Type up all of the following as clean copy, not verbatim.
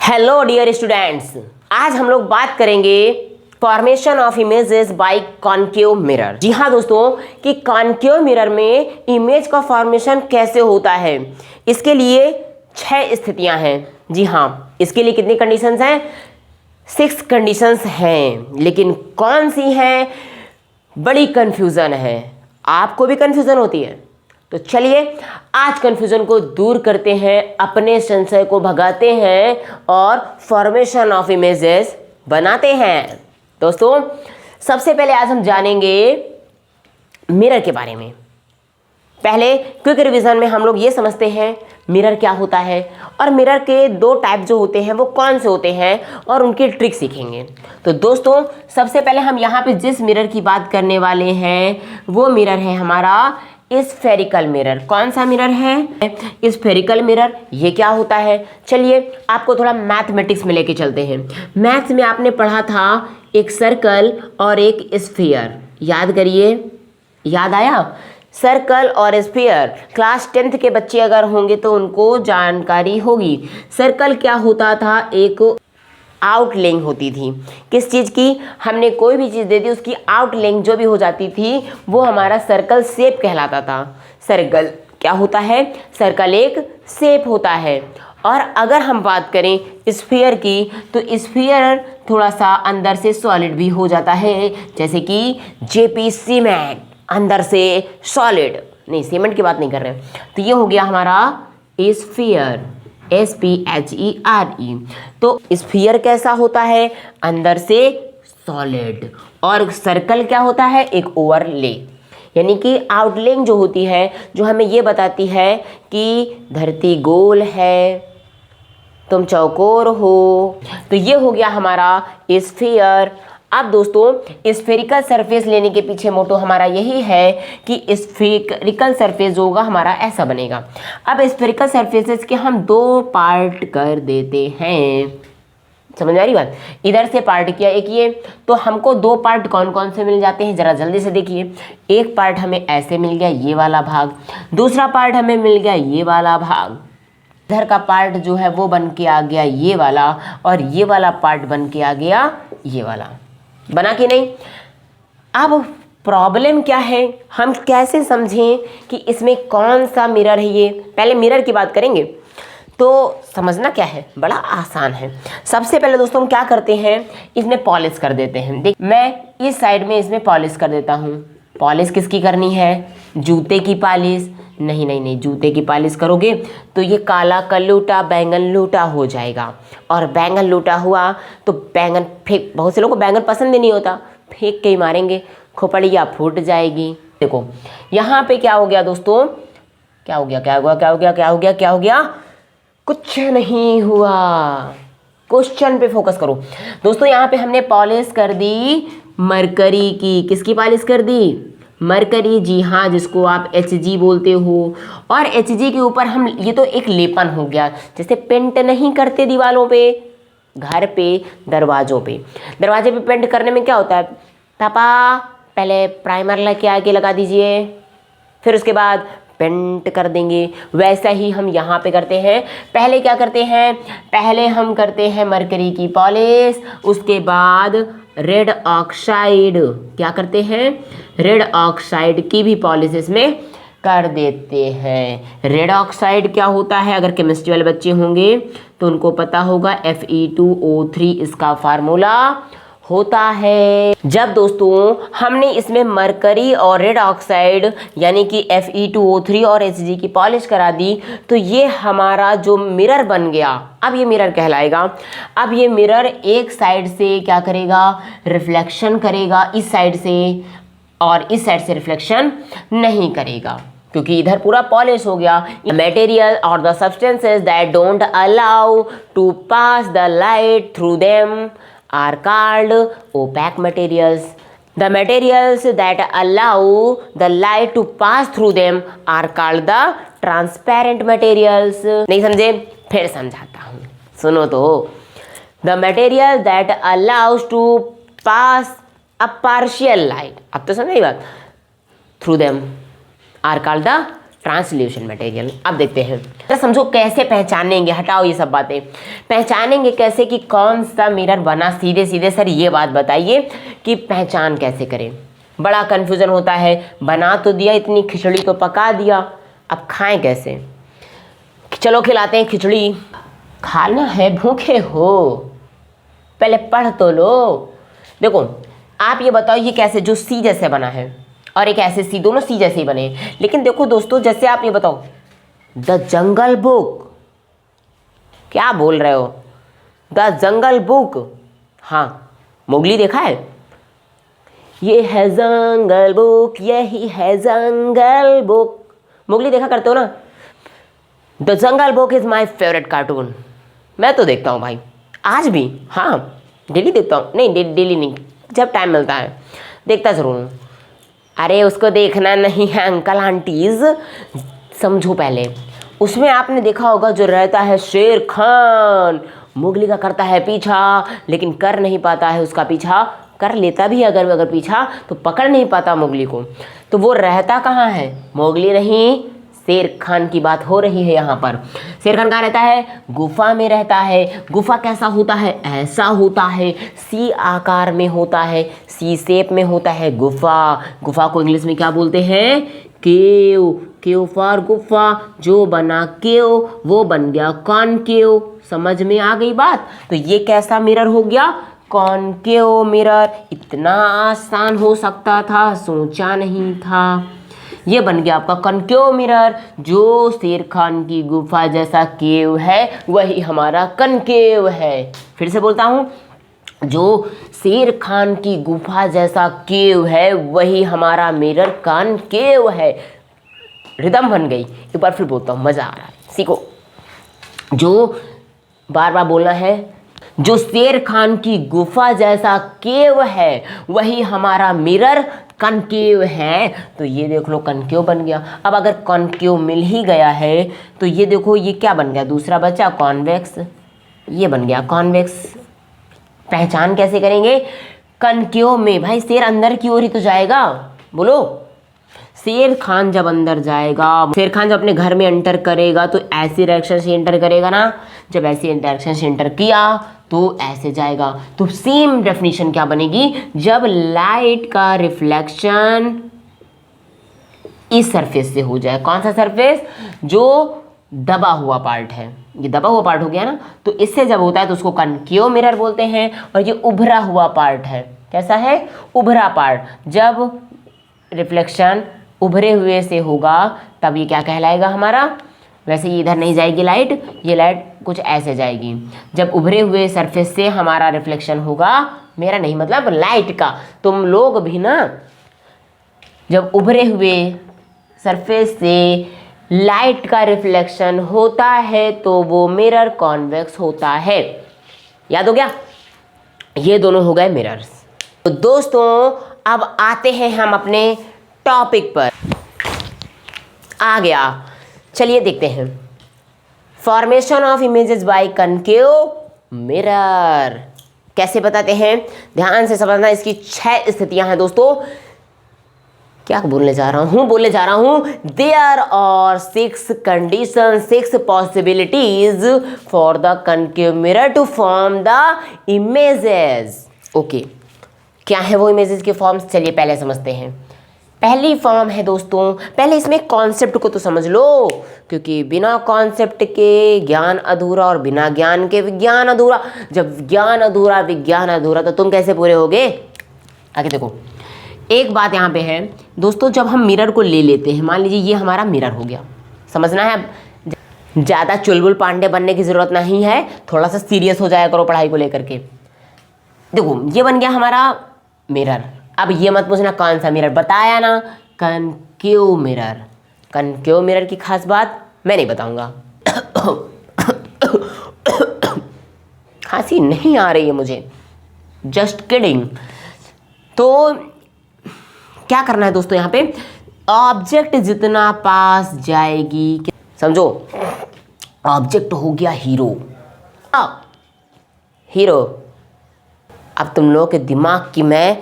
Hello dear students, आज हम लोग बात करेंगे formation of images by concave mirror. जी हाँ दोस्तों, कि कॉन्केव मिरर में इमेज का फॉर्मेशन कैसे होता है। इसके लिए 6 स्थितियां हैं। जी हाँ, इसके लिए कितनी कंडीशंस हैं? 6 कंडीशंस हैं, लेकिन कौन सी हैं? बड़ी कंफ्यूजन है। आपको भी कंफ्यूजन होती है? तो चलिए आज कंफ्यूजन को दूर करते हैं, अपने संशय को भगाते हैं और फॉर्मेशन ऑफ इमेजेस बनाते हैं। दोस्तों, सबसे पहले आज हम जानेंगे मिरर के बारे में। पहले क्विक रिवीजन में हम लोग ये समझते हैं मिरर क्या होता है और मिरर के 2 टाइप जो होते हैं वो कौन से होते हैं और उनकी ट्रिक सीखेंगे। तो दोस्तों, सबसे पहले हम यहाँ पे जिस मिरर की बात करने वाले हैं वो मिरर है हमारा स्फेरिकल मिरर। कौन सा मिरर है? Spherical mirror. ये क्या होता है? चलिए आपको थोड़ा मैथमेटिक्स में लेके चलते हैं। मैथ्स में आपने पढ़ा था एक सर्कल और एक स्फीयर। याद करिए, याद आया? सर्कल और स्फीयर क्लास 10th के बच्चे अगर होंगे तो उनको जानकारी होगी। सर्कल क्या होता था? एक आउटलाइन होती थी। किस चीज़ की? हमने कोई भी चीज़ दे दी, उसकी आउटलाइन जो भी हो जाती थी वो हमारा सर्कल शेप कहलाता था। सर्कल क्या होता है? सर्कल एक शेप होता है। और अगर हम बात करें स्फीयर की, तो स्फीयर थोड़ा सा अंदर से सॉलिड भी हो जाता है, जैसे कि जेपी सीमेंट अंदर से सॉलिड। नहीं, सीमेंट की बात नहीं कर रहे हैं। तो ये हो गया हमारा स्फीयर, SPHERE। तो स्फीयर कैसा होता है? अंदर से सॉलिड। और सर्कल क्या होता है? एक ओवरले, यानी कि आउटलाइन जो होती है, जो हमें ये बताती है कि धरती गोल है, तुम चौकोर हो। तो ये हो गया हमारा स्फीयर। अब दोस्तों, स्फेरिकल सरफेस लेने के पीछे मोटो हमारा यही है कि स्फेरिकल सरफेस जो होगा हमारा ऐसा बनेगा। अब स्फेरिकल सरफेसेस के हम 2 पार्ट कर देते हैं। समझ आ रही बात? इधर से पार्ट किया एक ये, तो हमको 2 पार्ट कौन कौन से मिल जाते हैं जरा जल्दी से देखिए। एक पार्ट हमें ऐसे मिल गया, ये वाला भाग। दूसरा पार्ट हमें मिल गया ये वाला भाग। इधर का पार्ट जो है वो बन के आ गया ये वाला, और ये वाला पार्ट बन के आ गया ये वाला। बना कि नहीं? अब प्रॉब्लम क्या है? हम कैसे समझें कि इसमें कौन सा मिरर है? ये पहले मिरर की बात करेंगे तो समझना क्या है, बड़ा आसान है। सबसे पहले दोस्तों हम क्या करते हैं, इसमें पॉलिश कर देते हैं। देख, मैं इस साइड में इसमें पॉलिश कर देता हूँ। पॉलिश किसकी करनी है? जूते की पॉलिश? नहीं नहीं नहीं, जूते की पॉलिश करोगे तो ये काला कलूटा बैंगन लूटा हो जाएगा, और बैंगन लूटा हुआ तो बैंगन फेंक, बहुत से लोगों को बैंगन पसंद ही नहीं होता, फेंक के ही मारेंगे, खोपड़िया फूट जाएगी। देखो यहाँ पे क्या हो गया दोस्तों, क्या हो गया, क्या हुआ, क्या हो गया, क्या हो गया, क्या हो गया? कुछ नहीं हुआ। क्वेश्चन पे फोकस करो दोस्तों। यहाँ पे हमने पॉलिश कर दी मरकरी की। किसकी पॉलिश कर दी? मरकरी। जी हाँ, जिसको आप HG बोलते हो। और HG के ऊपर हम, ये तो एक लेपन हो गया, जैसे पेंट नहीं करते दीवारों पे, घर पे, दरवाजों पे। दरवाजे पे पेंट करने में क्या होता है? पापा पहले प्राइमर लेके आके लगा दीजिए, फिर उसके बाद पेंट कर देंगे। वैसा ही हम यहाँ पे करते हैं। पहले क्या करते हैं? पहले हम करते हैं मरकरी की पॉलिश, उसके बाद रेड ऑक्साइड, क्या करते हैं? रेड ऑक्साइड की भी पॉलिश इसमें कर देते हैं। रेड ऑक्साइड क्या होता है? अगर केमिस्ट्री वाले बच्चे होंगे तो उनको पता होगा, Fe2O3 इसका फार्मूला होता है। जब दोस्तों हमने इसमें मरकरी और रेड ऑक्साइड यानी कि Fe2O3 और Hg की पॉलिश करा दी, तो ये हमारा जो मिरर बन गया, अब ये मिरर कहलाएगा। अब ये मिरर एक साइड से क्या करेगा? रिफ्लेक्शन करेगा इस साइड से, और इस साइड से रिफ्लेक्शन नहीं करेगा, क्योंकि इधर पूरा पॉलिश हो गया। मटेरियल और the substances that don't allow to pass the light through them are called opaque materials. The materials that allow the light to pass through them are called the transparent materials. नहीं समझे? फिर समझाता हूँ, सुनो तो। The material that allows to pass a partial light, अब तो समझे बात, through them are called the translucent material. अब देखते हैं, तो समझो कैसे पहचानेंगे, हटाओ ये सब बातें, पहचानेंगे कैसे कि कौन सा मिरर बना। सीधे सीधे सर ये बात बताइए कि पहचान कैसे करें। बड़ा कन्फ्यूज़न होता है, बना तो दिया, इतनी खिचड़ी तो पका दिया, अब खाएं कैसे। चलो खिलाते हैं खिचड़ी। खाना है, भूखे हो, पहले पढ़ तो लो। देखो आप ये बताओ ये कैसे, जो सी जैसे बना है और एक ऐसे सी, दोनों सी जैसे ही बने। लेकिन देखो दोस्तों, जैसे आप ये बताओ द जंगल बुक, क्या बोल रहे हो, द जंगल बुक, हाँ मोगली देखा है, ये है जंगल बुक, यही है जंगल बुक, मोगली देखा करते हो ना। The jungle book is my favourite cartoon, मैं तो देखता हूँ भाई आज भी, हाँ डेली देखता हूँ, नहीं डेली नहीं, जब टाइम मिलता है देखता ज़रूर हूँ। अरे उसको देखना नहीं है अंकल आंटीज़, समझो पहले। उसमें आपने देखा होगा जो रहता है शेर खान, मोगली का करता है पीछा लेकिन कर नहीं पाता है उसका पीछा, कर लेता भी अगर पीछा तो पकड़ नहीं पाता मोगली को। तो वो रहता कहाँ है, मोगली नहीं, शेर खान की बात हो रही है यहाँ पर। शेर खान कहाँ रहता है, गुफा में रहता है। गुफा कैसा होता है, ऐसा होता है, सी आकार में होता है, सी शेप में होता है गुफा। गुफा को इंग्लिश में क्या बोलते हैं, केव, केव फॉर गुफा, जो बना केव वो बन गया कॉनकेव। समझ में आ गई बात। तो ये कैसा मिरर हो गया, कॉनकेव मिरर। इतना आसान हो सकता था, सोचा नहीं था। ये बन गया आपका कनकेव मिरर, जो शेर खान की गुफा जैसा केव है वही हमारा कनकेव है। फिर से बोलता हूँ, जो शेर खान की गुफा जैसा केव है वही हमारा मिरर कनकेव है। रिदम बन गई। एक बार फिर बोलता हूँ, मज़ा आ रहा है, सीखो। जो बार बार बोलना है, जो शेर खान की गुफा जैसा केव है वही हमारा मिरर कनकेव है। तो ये देख लो कनकेव बन गया। अब अगर कनकेव मिल ही गया है तो ये देखो ये क्या बन गया, दूसरा बच्चा कॉन्वेक्स, ये बन गया कॉन्वेक्स। पहचान कैसे करेंगे, कनकेव में भाई शेर अंदर की ओर ही तो जाएगा, बोलो। शेर खान जब अंदर जाएगा, शेर खान जब अपने घर में एंटर करेगा तो ऐसी डायरेक्शन से एंटर करेगा ना, जब ऐसी डायरेक्शन से एंटर किया तो ऐसे जाएगा। तो सेम डेफिनेशन क्या बनेगी, जब लाइट का रिफ्लेक्शन इस सरफेस से हो जाए। कौन सा सरफेस, जो दबा हुआ पार्ट है, ये दबा हुआ पार्ट हो गया ना, तो इससे जब होता है तो उसको कनकेव मिरर बोलते हैं। और ये उभरा हुआ पार्ट है, कैसा है, उभरा पार्ट। जब रिफ्लेक्शन उभरे हुए से होगा तब ये क्या कहलाएगा हमारा, वैसे ये इधर नहीं जाएगी लाइट, ये लाइट कुछ ऐसे जाएगी। जब उभरे हुए सरफेस से हमारा रिफ्लेक्शन होगा, मेरा नहीं मतलब लाइट का, तुम लोग भी ना, जब उभरे हुए सरफेस से लाइट का रिफ्लेक्शन होता है तो वो मिरर कॉन्वेक्स होता है। याद हो गया, ये दोनों हो गए मिरर्स। तो दोस्तों अब आते हैं हम अपने टॉपिक पर। आ गया, चलिए देखते हैं। Formation of images bye concave mirror कैसे बताते हैं, ध्यान से समझना। इसकी 6 स्थितियां हैं दोस्तों। क्या बोलने जा रहा हूं, there are 6 condition, 6 possibilities for the concave mirror to form the images. Okay, क्या है वो इमेजेस के फॉर्म्स, चलिए पहले समझते हैं। पहली फॉर्म है दोस्तों, पहले इसमें कॉन्सेप्ट को तो समझ लो, क्योंकि बिना कॉन्सेप्ट के ज्ञान अधूरा और बिना ज्ञान के विज्ञान अधूरा। जब ज्ञान अधूरा विज्ञान अधूरा तो तुम कैसे पूरे होगे। आगे देखो, एक बात यहाँ पे है दोस्तों, जब हम मिरर को ले लेते हैं, मान लीजिए ये हमारा मिरर हो गया, समझना है, ज़्यादा चुलबुल पांडे बनने की ज़रूरत नहीं है, थोड़ा सा सीरियस हो जाया करो पढ़ाई को लेकर के। देखो ये बन गया हमारा मिरर। अब ये मत पूछना कौन सा मिरर, बताया ना कनकेव मिरर। कनकेव मिरर की खास बात मैं नहीं बताऊंगा। खांसी नहीं आ रही है मुझे, जस्ट किडिंग। तो क्या करना है दोस्तों, यहाँ पे ऑब्जेक्ट जितना पास जाएगी, समझो ऑब्जेक्ट हो गया हीरो। हीरो, अब तुम लोगों के दिमाग की मैं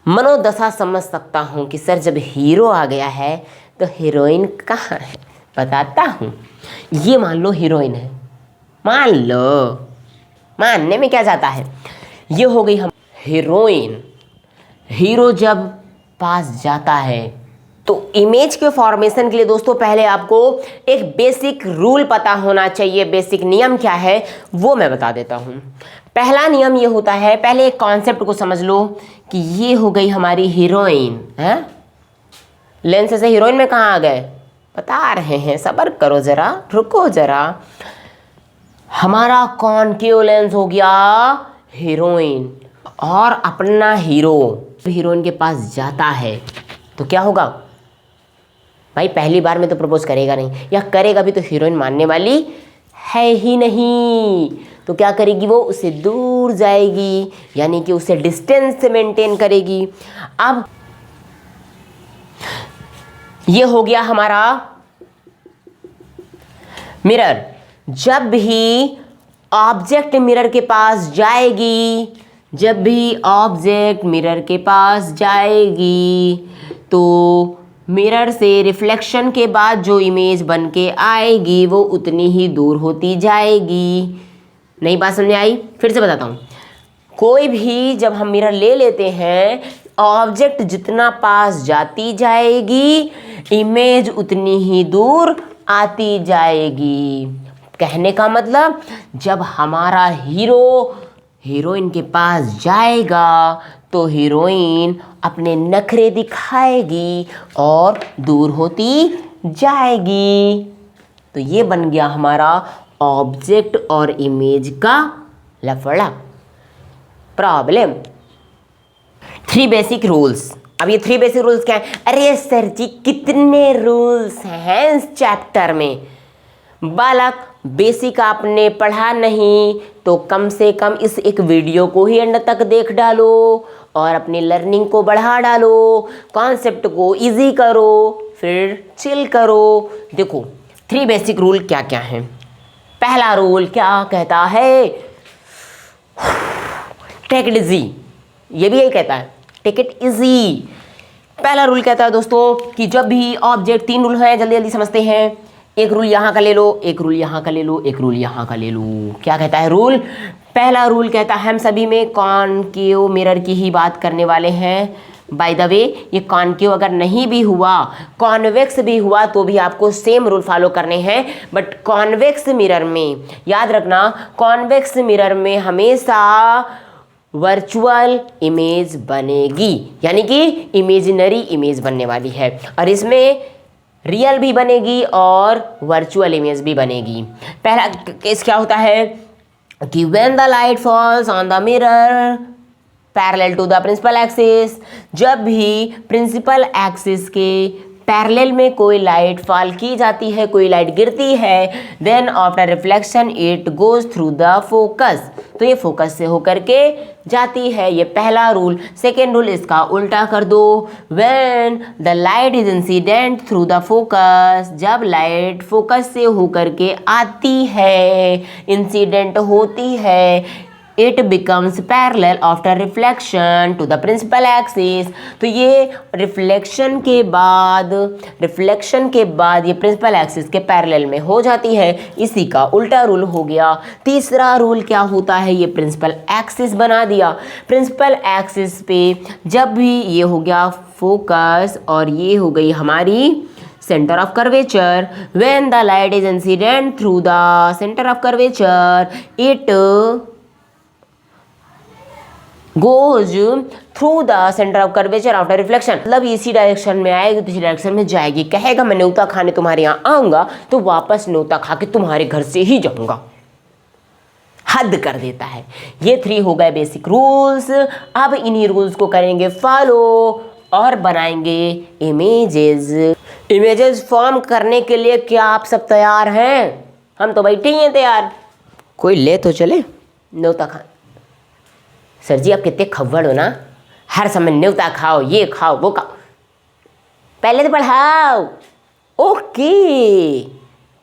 मनोदशा समझ सकता हूँ कि सर जब हीरो आ गया है तो हीरोइन कहाँ है। बताता हूँ। ये मान लो हीरोइन है, मान लो, मानने में क्या जाता है। ये हो गई हम हीरोइन। हीरो जब पास जाता है तो इमेज के फॉर्मेशन के लिए दोस्तों पहले आपको एक बेसिक रूल पता होना चाहिए। बेसिक नियम क्या है वो मैं बता देता हूँ। पहला नियम ये होता है, पहले एक कॉन्सेप्ट को समझ लो कि ये हो गई हमारी हीरोइन है। लेंस से हीरोइन में कहाँ आ गए बता रहे हैं, सब्र करो जरा, रुको जरा। हमारा कॉनकेव लेंस हो गया हीरोइन, और अपना हीरो हीरोइन के पास जाता है तो क्या होगा भाई, पहली बार में तो प्रपोज करेगा नहीं, या करेगा भी तो हीरोइन मानने वाली है ही नहीं। तो क्या करेगी, वो उससे दूर जाएगी, यानी कि उसे डिस्टेंस मेंटेन करेगी। अब ये हो गया हमारा मिरर। जब भी ऑब्जेक्ट मिरर के पास जाएगी, जब भी ऑब्जेक्ट मिरर के पास जाएगी तो मिरर से रिफ्लेक्शन के बाद जो इमेज बन के आएगी वो उतनी ही दूर होती जाएगी। नई बात समझ में आई? फिर से बताता हूँ। कोई भी जब हम मिरर ले लेते हैं, ऑब्जेक्ट जितना पास जाती जाएगी इमेज उतनी ही दूर आती जाएगी। कहने का मतलब जब हमारा हीरो हीरोइन के पास जाएगा तो हीरोइन अपने नखरे दिखाएगी और दूर होती जाएगी। तो ये बन गया हमारा ऑब्जेक्ट और इमेज का लफड़ा, प्रॉब्लम। 3 basic rules. अब ये 3 बेसिक रूल्स क्या है? अरे सर जी कितने रूल्स हैं इस चैप्टर में। बालक बेसिक आपने पढ़ा नहीं तो कम से कम इस एक वीडियो को ही एंड तक देख डालो और अपनी लर्निंग को बढ़ा डालो, कॉन्सेप्ट को इजी करो, फिर चिल करो। देखो 3 बेसिक रूल क्या क्या हैं। पहला रूल क्या कहता है? Take it easy. ये भी यही कहता है, टेक इट इजी। पहला रूल कहता है दोस्तों कि जब भी ऑब्जेक्ट, 3 रूल हैं, जल्दी जल्दी समझते हैं। एक रूल यहाँ का ले लो, एक रूल यहाँ का ले लो, एक रूल यहाँ का ले लो। क्या कहता है रूल? पहला रूल कहता है, हम सभी में कॉनकेव मिरर की ही बात करने वाले हैं। बाय द वे ये कॉनकेव अगर नहीं भी हुआ, कॉन्वेक्स भी हुआ तो भी आपको सेम रूल फॉलो करने हैं। बट कॉन्वेक्स मिरर में याद रखना, कॉन्वेक्स मिरर में हमेशा वर्चुअल इमेज बनेगी, यानी कि इमेजिनरी इमेज बनने वाली है, और इसमें रियल भी बनेगी और वर्चुअल इमेज भी बनेगी। पहला केस क्या होता है कि when the light falls on the mirror parallel to the principal axis, जब भी प्रिंसिपल एक्सिस के पैरेलल में कोई लाइट फॉल की जाती है, कोई लाइट गिरती है, then after reflection it goes through the focus, तो ये फोकस से होकर के जाती है। ये पहला रूल। सेकेंड रूल इसका उल्टा कर दो, when the light is incident through the focus, जब लाइट फोकस से होकर के आती है, इंसिडेंट होती है, it becomes parallel after reflection to the principal axis, तो ये रिफ्लेक्शन के बाद ये प्रिंसिपल एक्सिस के पैरेलल में हो जाती है। इसी का उल्टा रूल हो गया। तीसरा रूल क्या होता है? ये प्रिंसिपल एक्सिस बना दिया। प्रिंसिपल एक्सिस पे जब भी ये हो गया फोकस और ये हो गई हमारी centre of curvature, when the light is incident through the centre of curvature it goes through the centre of curvature after reflection, मतलब इसी डायरेक्शन में आएगी तो इसी डायरेक्शन में जाएगी। कहेगा मैं न्योता खाने तुम्हारे यहाँ आऊँगा तो वापस न्योता खा के तुम्हारे घर से ही जाऊँगा। हद कर देता है। ये 3 हो गए बेसिक रूल्स। अब इन्हीं रूल्स को करेंगे फॉलो और बनाएंगे इमेजेस फॉर्म करने के लिए क्या आप सब तैयार हैं? हम तो बैठे ही हैं तैयार। कोई ले तो चले न्योता खान। सर जी आप कितने खव्वड़ हो ना, हर समय न्योता खाओ, ये खाओ वो खाओ, पहले तो पढ़ाओ। ओके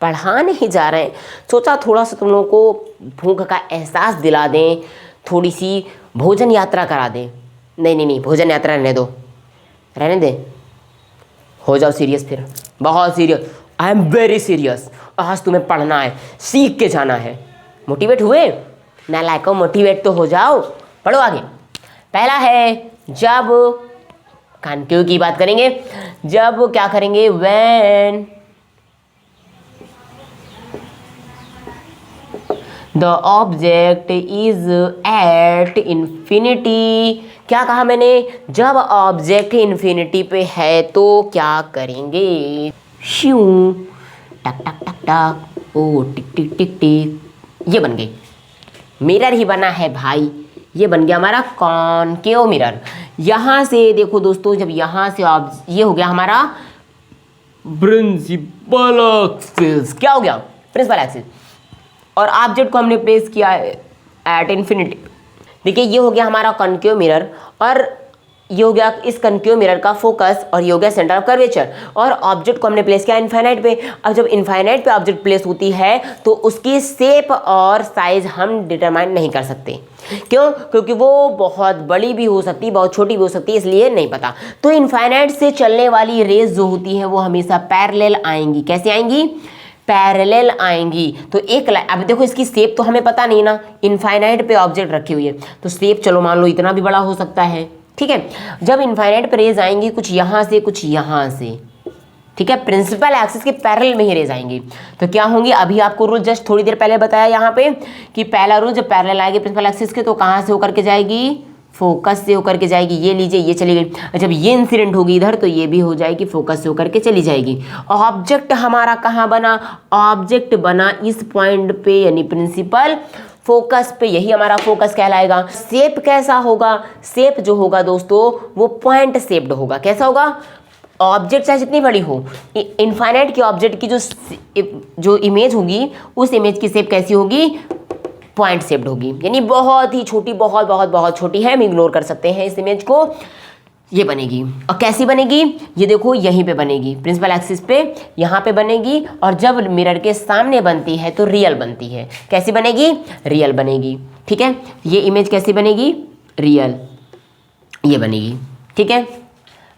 पढ़ाने ही जा रहे हैं, सोचा थोड़ा सा तुम लोगों को भूख का एहसास दिला दें, थोड़ी सी भोजन यात्रा करा दें। नहीं भोजन यात्रा रहने दो, रहने दें, हो जाओ सीरियस, फिर बहुत serious. I am very serious, आज तुम्हें पढ़ना है, सीख के जाना है। मोटिवेट हुए? नालायकों, मोटिवेट तो हो जाओ, पढ़ो आगे। पहला है जब, कॉन्केव की बात करेंगे, जब क्या करेंगे, when the object is at infinity. क्या कहा मैंने? जब ऑब्जेक्ट इन्फिनिटी पे है तो क्या करेंगे? श्यू, टक टक टक टक, ओ टिक टिक टिक टिक, ये बन गई, मिरर ही बना है भाई, ये बन गया हमारा कॉनकेव मिरर। यहाँ से देखो दोस्तों, जब यहाँ से ये हो गया हमारा प्रिंसिपल एक्सिस, क्या हो गया? Principal axis. और ऑब्जेक्ट को हमने प्लेस किया है एट इन्फिनिटी। देखिए ये हो गया हमारा कॉनकेव मिरर, और ये हो गया इस कॉनकेव मिरर का फोकस, और ये हो गया सेंटर ऑफ कर्वेचर। और ऑब्जेक्ट को हमने प्लेस किया इनफाइनाइट पे। अब जब इनफाइनाइट पे ऑब्जेक्ट प्लेस होती है तो उसकी शेप और साइज हम डिटरमाइन नहीं कर सकते। क्यों? क्योंकि वो बहुत बड़ी भी हो सकती है, बहुत छोटी भी हो सकती है, इसलिए नहीं पता। तो इनफाइनाइट से चलने वाली रेज जो होती है वो हमेशा पैरेलल आएंगी। कैसे आएंगी? पैरेलल आएंगी। तो एक अब देखो इसकी शेप तो हमें पता नहीं ना, इनफाइनाइट पे ऑब्जेक्ट रखी हुई है, तो शेप चलो मान लो इतना भी बड़ा हो सकता है, ठीक है। जब इनफाइनाइट पे रेज आएंगी, कुछ यहाँ से कुछ यहाँ से, ठीक है, प्रिंसिपल एक्सिस के पैरेलल में ही रेज आएंगी, तो क्या होंगी? अभी आपको रूल जस्ट थोड़ी देर पहले बताया यहाँ पे कि पहला रूल जब पैरेलल आएगी प्रिंसिपल एक्सिस के तो कहाँ से होकर के जाएगी? फोकस से होकर के जाएगी। ये लीजिए, ये चली गई। जब ये इंसिडेंट होगी इधर तो ये भी हो जाएगी, फोकस से होकर के चली जाएगी। ऑब्जेक्ट हमारा कहाँ बना? ऑब्जेक्ट बना इस पॉइंट पे, यानी प्रिंसिपल फोकस पे, यही हमारा फोकस कहलाएगा। शेप कैसा होगा? शेप जो होगा दोस्तों वो पॉइंट शेप्ड होगा। कैसा होगा? ऑब्जेक्ट चाहे जितनी बड़ी हो, इनफाइनाइट की ऑब्जेक्ट की जो इमेज होगी उस इमेज की शेप कैसी होगी? पॉइंट शेप्ड होगी, यानी बहुत ही छोटी, बहुत बहुत बहुत छोटी है, हम इग्नोर कर सकते हैं इस इमेज को। ये बनेगी, और कैसी बनेगी? ये देखो यहीं पे बनेगी, प्रिंसिपल एक्सिस पे यहाँ पे बनेगी, और जब मिरर के सामने बनती है तो रियल बनती है। कैसी बनेगी? रियल बनेगी, ठीक है। ये इमेज कैसी बनेगी? रियल, ये बनेगी, ठीक है।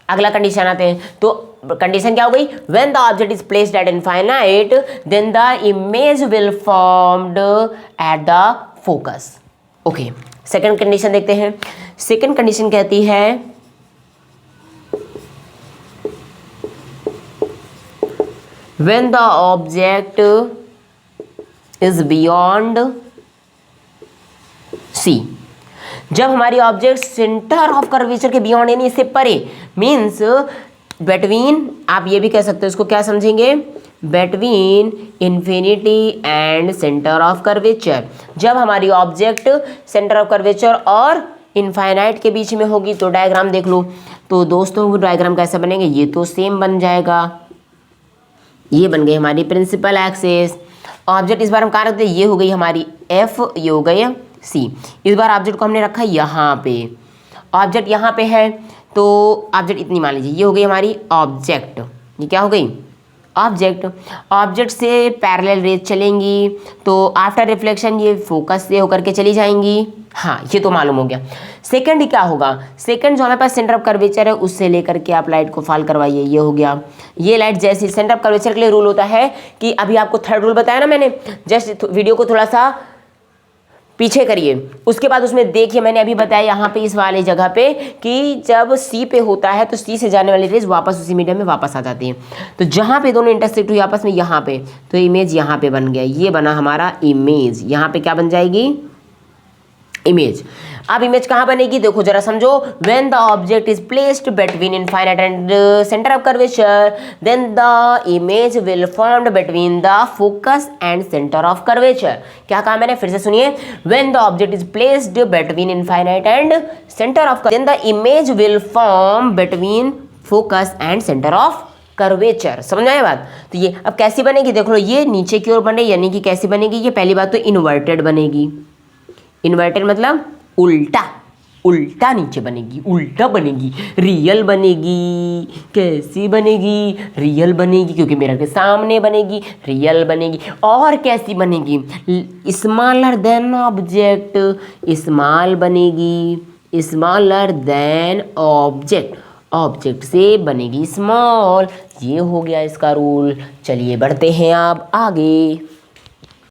अगला कंडीशन आते हैं, तो कंडीशन क्या हो गई? When the object is placed at infinite then the image will formed at the focus. Okay, second condition देखते हैं। सेकंड कंडीशन कहती है when the object is beyond C, जब हमारी ऑब्जेक्ट सेंटर ऑफ कर्वेचर के बियॉन्ड यानी इससे परे, मीन्स बिटवीन, आप ये भी कह सकते हो, इसको क्या समझेंगे? Between infinity and centre of curvature. जब हमारी ऑब्जेक्ट सेंटर ऑफ कर्वेचर और इनफाइनाइट के बीच में होगी, तो डायग्राम देख लो। तो दोस्तों वो डायग्राम कैसा बनेंगे? ये तो सेम बन जाएगा, ये बन गई हमारी प्रिंसिपल एक्सिस। ऑब्जेक्ट इस बार हम कहाँ रखते हैं? ये हो गई हमारी एफ, ये हो गई सी। इस बार ऑब्जेक्ट को हमने रखा यहाँ पे, ऑब्जेक्ट यहाँ पे है, तो ऑब्जेक्ट इतनी मान लीजिए, ये हो गई हमारी ऑब्जेक्ट। ये क्या हो गई? ऑब्जेक्ट। ऑब्जेक्ट से पैरेलल रेज चलेंगी, तो आफ्टर रिफ्लेक्शन ये फोकस से होकर के चली जाएंगी। हाँ, ये तो मालूम हो गया। सेकंड क्या होगा? सेकंड जो हमारे पास सेंटर ऑफ कर्वेचर है उससे लेकर के आप लाइट को फॉल करवाइए, ये हो गया। ये लाइट जैसे सेंटर ऑफ कर्वेचर के लिए रूल होता है कि अभी आपको थर्ड रूल बताया ना मैंने, जस्ट वीडियो को थोड़ा सा पीछे करिए, उसके बाद उसमें देखिए मैंने अभी बताया यहाँ पे इस वाली जगह पे कि जब सी पे होता है तो सी से जाने वाली रेज वापस उसी मीडियम में वापस आ जाती है। तो जहाँ पे दोनों इंटरसेक्ट हुई आपस में, यहाँ पे, तो इमेज यहाँ पे बन गया, ये बना हमारा इमेज। यहाँ पे क्या बन जाएगी? इमेज। अब इमेज कहाँ बनेगी? देखो जरा समझो। When the object is placed between infinite and centre of curvature then the image will formed between the focus and centre of curvature. क्या कहा मैंने? फिर से सुनिए। When the object is placed between infinite and centre of then the image will form between focus and centre of curvature. समझ आए बात? तो ये अब कैसी बनेगी? देख लो, ये नीचे की ओर बन रही, यानी कि कैसी बनेगी? ये पहली बात तो इन्वर्टेड बनेगी। इन्वर्टेड मतलब उल्टा, उल्टा नीचे बनेगी, उल्टा बनेगी। रियल बनेगी, कैसी बनेगी? रियल बनेगी, क्योंकि मिरर के सामने बनेगी, रियल बनेगी। और कैसी बनेगी? स्मॉलर देन ऑब्जेक्ट, स्मॉल बनेगी, स्मॉलर देन ऑब्जेक्ट। ऑब्जेक्ट से बनेगी स्मॉल। ये हो गया इसका रूल। चलिए बढ़ते हैं अब आगे।